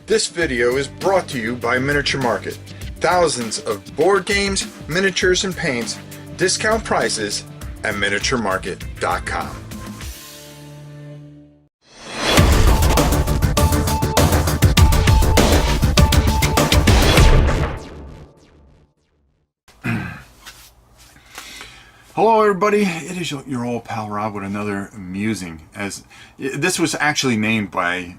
This video is brought to you by Miniature Market. Thousands of board games, miniatures, and paints, discount prices at miniaturemarket.com. Hello everybody, it is your old pal Rob with another musing. As this was actually named by,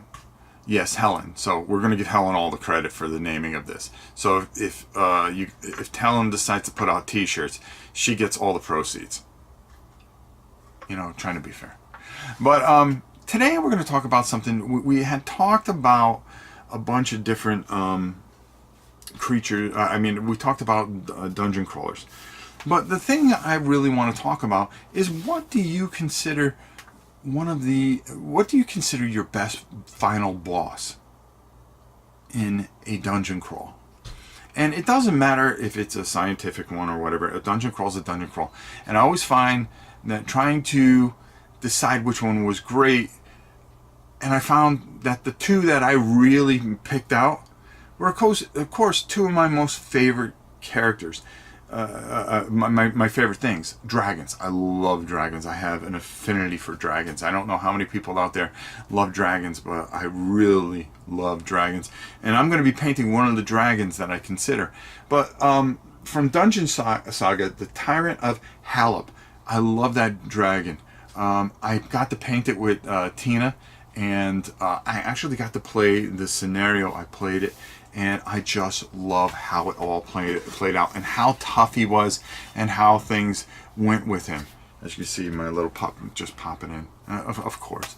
yes, Helen. So we're going to give Helen all the credit for the naming of this. So if Helen decides to put out t-shirts, she gets all the proceeds. You know, trying to be fair. But today we're going to talk about something. We had talked about a bunch of different creatures. We talked about dungeon crawlers. But the thing I really want to talk about is what do you consider your best final boss in a dungeon crawl? And it doesn't matter if it's a scientific one or whatever. A dungeon crawl is a dungeon crawl. And I always find that trying to decide which one was great, and I found that the two that I really picked out were, of course, two of my most favorite characters. My favorite things, dragons. I love dragons. I have an affinity for dragons. I don't know how many people out there love dragons, but I really love dragons. And I'm going to be painting one of the dragons that I consider. But from Dungeon Saga, the Tyrant of Halep. I love that dragon. I got to paint it with Tina, and I actually got to play the scenario. I played it. And I just love how it all played out, and how tough he was, and how things went with him. As you can see, my little pup just popping in, of course.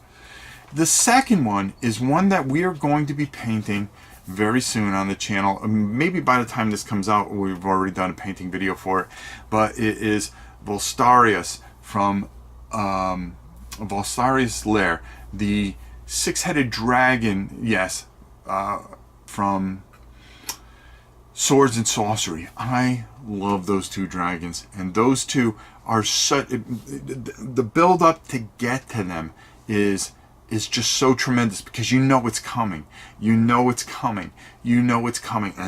The second one is one that we are going to be painting very soon on the channel. Maybe by the time this comes out, we've already done a painting video for it. But it is Volstarius from Volstarius Lair, the six-headed dragon. Yes, from Swords and Sorcery. I love those two dragons, and those two are such, the build up to get to them is just so tremendous, because you know it's coming, and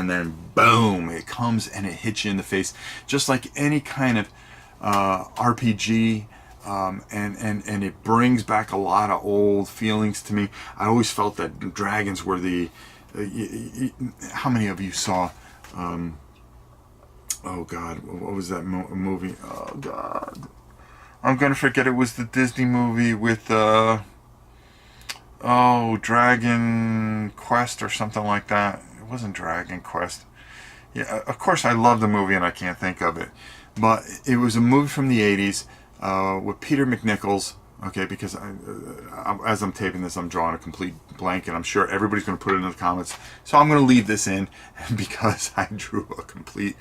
then boom, it comes and it hits you in the face, just like any kind of RPG. And it brings back a lot of old feelings to me. I always felt that dragons were the how many of you saw oh god, what was that movie? Oh god, I'm gonna forget. It was the Disney movie with Dragon Quest or something like that. It wasn't Dragon Quest. Yeah, of course I love the movie and I can't think of it, but it was a movie from the 80s with Peter McNichols. Okay, because as I'm taping this, I'm drawing a complete blank, and I'm sure everybody's going to put it in the comments. So I'm going to leave this in because I drew a complete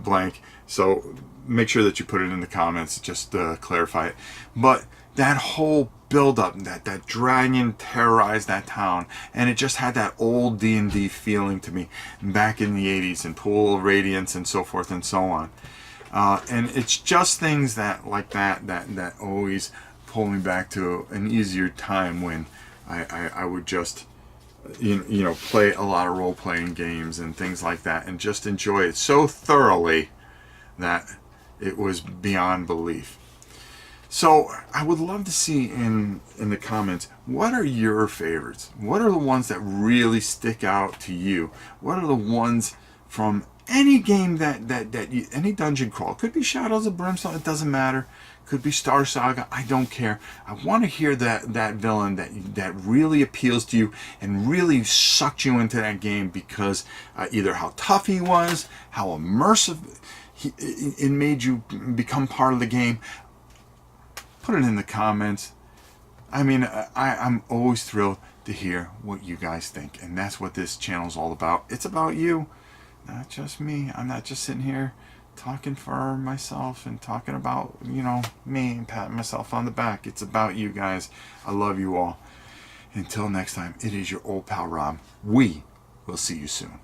blank. So make sure that you put it in the comments, just to clarify it. But that whole build-up, that dragon terrorized that town, and it just had that old D&D feeling to me back in the 80s, and Pool of Radiance and so forth and so on. And it's just things that like that always pull me back to an easier time when I would just play a lot of role-playing games and things like that, and just enjoy it so thoroughly that it was beyond belief. So I would love to see in the comments, what are your favorites? What are the ones that really stick out to you? What are the ones from any game that you, any dungeon crawl? Could be Shadows of Brimstone, it doesn't matter. Could be Star Saga, I don't care. I want to hear that villain that really appeals to you and really sucked you into that game, because either how tough he was, how immersive it made you become part of the game. Put it in the comments. I mean, I'm always thrilled to hear what you guys think, and that's what this channel is all about. It's about you, not just me. I'm not just sitting here talking for myself and talking about, me and patting myself on the back. It's about you guys. I love you all. Until next time, it is your old pal Rob. We will see you soon.